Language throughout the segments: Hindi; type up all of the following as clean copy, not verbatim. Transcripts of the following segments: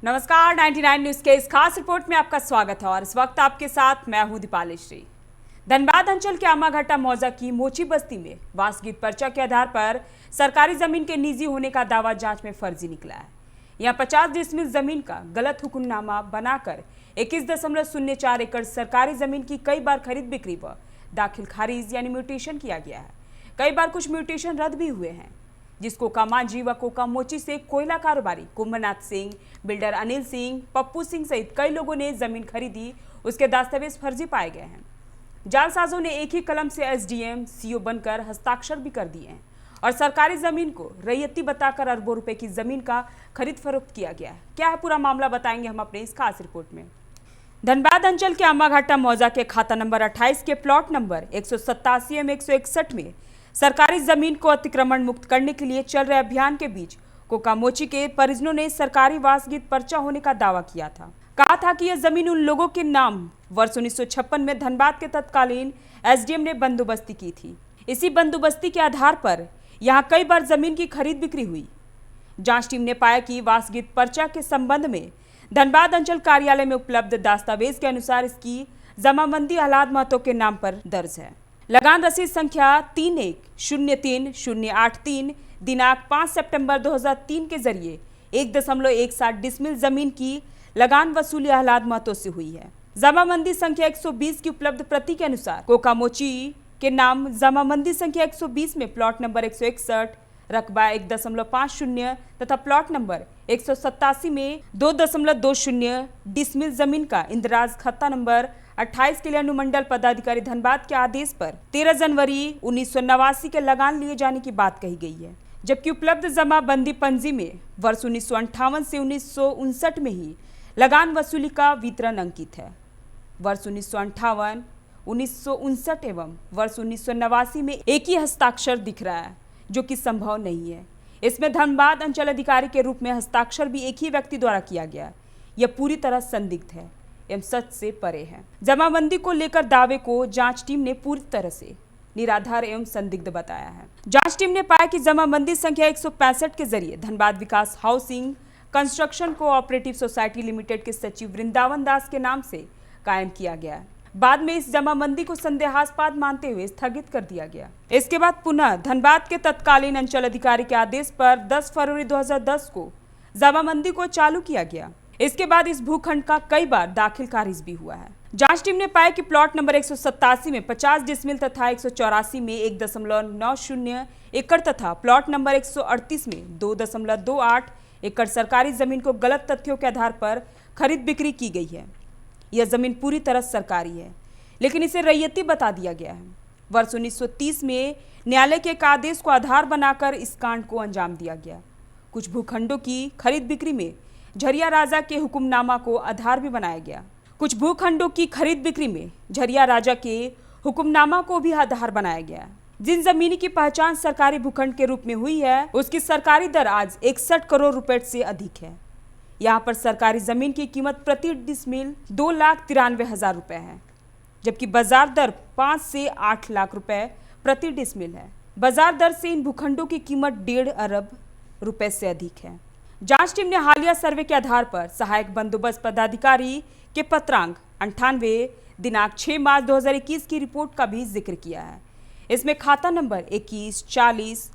नमस्कार, 99 न्यूज के इस खास रिपोर्ट में आपका स्वागत है और इस वक्त आपके साथ मैं हूं दीपाली श्री। धनबाद अंचल के आमाघाटा मौजा की मोची बस्ती में वासगीत पर्चा के आधार पर सरकारी जमीन के निजी होने का दावा जांच में फर्जी निकला है। यहां 50 डिसमिल जमीन का गलत हुक्मनामा बनाकर 21.04 एकड़ सरकारी जमीन की कई बार खरीद बिक्री व दाखिल खारिज यानी म्यूटेशन किया गया है। कई बार कुछ म्यूटेशन रद्द भी हुए हैं, जिसको कामांझी व कोका मोची से कोयला कारोबारी कुंभनाथ सिंह, बिल्डर अनिल सिंह, पप्पू सिंह सहित कई लोगों ने जमीन खरीदी, उसके दस्तावेज फर्जी पाए गए हैं। जालसाजों ने एक ही कलम से एसडीएम, सीओ बनकर हस्ताक्षर भी कर दिए हैं और सरकारी जमीन को रैयती बताकर अरबों रुपए की जमीन का खरीद फरोख्त किया गया है। क्या है पूरा मामला, बताएंगे हम अपने इस खास रिपोर्ट में। धनबाद अंचल के आमाघाटा मौजा के खाता नंबर 28 के प्लॉट नंबर 187 एवं 161 में सरकारी जमीन को अतिक्रमण मुक्त करने के लिए चल रहे अभियान के बीच कोकामोची के परिजनों ने सरकारी वासगीत पर्चा होने का दावा किया था। कहा था कि यह जमीन उन लोगों के नाम वर्ष 1956 में धनबाद के तत्कालीन एसडीएम ने बंदोबस्ती की थी। इसी बंदोबस्ती के आधार पर यहां कई बार जमीन की खरीद बिक्री हुई। जांच टीम ने पाया कि वासगीत पर्चा के संबंध में धनबाद अंचल कार्यालय में उपलब्ध दस्तावेज के अनुसार इसकी जमाबंदी आह्लाद महतो के नाम पर दर्ज है। लगान रसीद संख्या 3103-083 दिनांक 5 सितंबर 2003 के जरिए 1.17 डिसमिल जमीन की लगान वसूली आह्लाद महतो से हुई है। जमाबंदी संख्या 120 की उपलब्ध प्रति के अनुसार कोकामोची के नाम जमाबंदी संख्या 120 में प्लॉट नंबर 161 रकबा 1.50 तथा प्लॉट नंबर 187 में 2.20 डिसमिल जमीन का इंदराज खाता नंबर 28 के लिए अनुमंडल पदाधिकारी धनबाद के आदेश पर 13 जनवरी 1989 के लगान लिए जाने की बात कही गई है, जबकि उपलब्ध जमाबंदी पंजी में वर्ष 1958 से 1959 में ही लगान वसूली का वितरण अंकित है। वर्ष 1958, 1959 एवं वर्ष 1989 में एक ही हस्ताक्षर दिख रहा है, जो कि संभव नहीं है। इसमें धनबाद अंचल अधिकारी के रूप में हस्ताक्षर भी एक ही व्यक्ति द्वारा किया गया। यह पूरी तरह संदिग्ध है एवं सच से परे है। जमाबंदी को लेकर दावे को जांच टीम ने पूरी तरह से निराधार एवं संदिग्ध बताया है। जांच टीम ने पाया कि जमाबंदी संख्या 165 के जरिए Dhanbad Vikas housing construction cooperative society limited के सचिव वृंदावन दास के नाम से कायम किया गया है। बाद में इस जमाबंदी को संदेहास्पद मानते हुए स्थगित कर दिया गया। इसके बाद पुनः धनबाद के तत्कालीन अंचल अधिकारी के आदेश पर 10 फरवरी 2010 को जमाबंदी को चालू किया गया। इसके बाद इस भूखंड का कई बार दाखिल खारिज भी हुआ है। जांच टीम ने पाया कि प्लॉट नंबर 187 में 50 डिसमिल तथा 184 में 1.90 एकड़ तथा प्लॉट नंबर 138 में 2.28 एकड़ सरकारी जमीन को गलत तथ्यों के आधार पर खरीद बिक्री की गई है। यह जमीन पूरी तरह सरकारी है, लेकिन इसे रैयती बता दिया गया है। वर्ष 1930 में न्यायालय के एक आदेश को आधार बनाकर इस कांड को अंजाम दिया गया। कुछ भूखंडों की खरीद बिक्री में झरिया राजा के हुक्मनामा को आधार भी बनाया गया। कुछ भूखंडों की खरीद बिक्री में झरिया राजा के हुक्मनामा को भी आधार बनाया गया। जिन जमीन की पहचान सरकारी भूखंड के रूप में हुई है, उसकी सरकारी दर आज 61 करोड़ रुपए से अधिक है। यहाँ पर सरकारी जमीन की कीमत प्रति डिसमिल 2,93,000 रुपए है, जबकि बाजार दर 5 से 8 लाख रुपए प्रति डिसमिल है। बाजार दर से इन भूखंडों की कीमत 1.5 अरब रुपए से अधिक है। जांच टीम ने हालिया सर्वे के आधार पर सहायक बंदोबस्त पदाधिकारी के पत्रांक 98 दिनांक 6 मार्च 2021 की रिपोर्ट का भी जिक्र किया है। इसमें खाता नंबर 21, 40,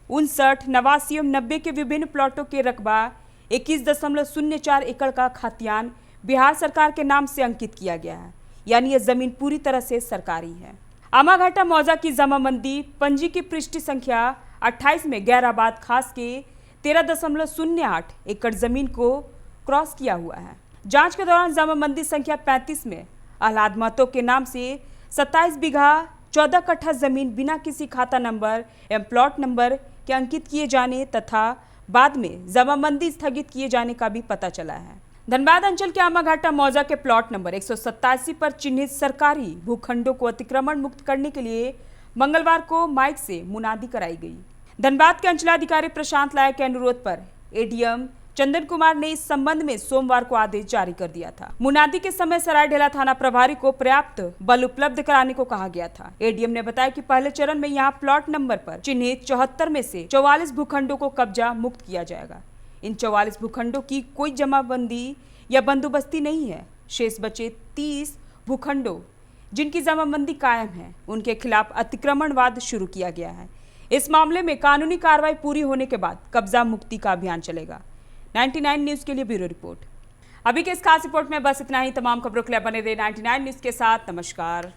59, 89 एवं 90 के विभिन्न प्लॉटों के रकबा 21.04 एकड़ का खातियान बिहार सरकार के नाम से अंकित किया गया है, यानी यह जमीन पूरी तरह से सरकारी है। आमाघाटा मौजा की जमाबंदी पंजी की पृष्ठ संख्या 28 में गैराबाद खास के 13.08 एकड़ जमीन को क्रॉस किया हुआ है। जांच के दौरान जमाबंदी संख्या 35 में आह्लाद महतो के नाम से 27 बीघा 14 कट्ठा जमीन बिना किसी खाता नंबर एवं प्लॉट नंबर के अंकित किए जाने तथा बाद में जमाबंदी स्थगित किए जाने का भी पता चला है। धनबाद अंचल के आमाघाटा मौजा के प्लॉट नंबर 187 पर चिन्हित सरकारी भूखंडों को अतिक्रमण मुक्त करने के लिए मंगलवार को माइक से मुनादी कराई गई। धनबाद के अंचलाधिकारी प्रशांत लाया के अनुरोध पर एडीएम चंदन कुमार ने इस संबंध में सोमवार को आदेश जारी कर दिया था। मुनादी के समय सरायढेला थाना प्रभारी को पर्याप्त बल उपलब्ध कराने को कहा गया था। एडीएम ने बताया कि पहले चरण में यहां प्लॉट नंबर पर चिन्हित 74 में से 44 भूखंडों को कब्जा मुक्त किया जाएगा। इन 44 भूखंडों की कोई जमाबंदी या बंदोबस्ती नहीं है। शेष बचे 30 भूखंडों जिनकी जमाबंदी कायम है, उनके खिलाफ अतिक्रमणवाद शुरू किया गया है। इस मामले में कानूनी कार्रवाई पूरी होने के बाद कब्जा मुक्ति का अभियान चलेगा। 99 न्यूज के लिए ब्यूरो रिपोर्ट। अभी के इस खास रिपोर्ट में बस इतना ही। तमाम खबरों के लिए बने रहे 99 न्यूज के साथ। नमस्कार।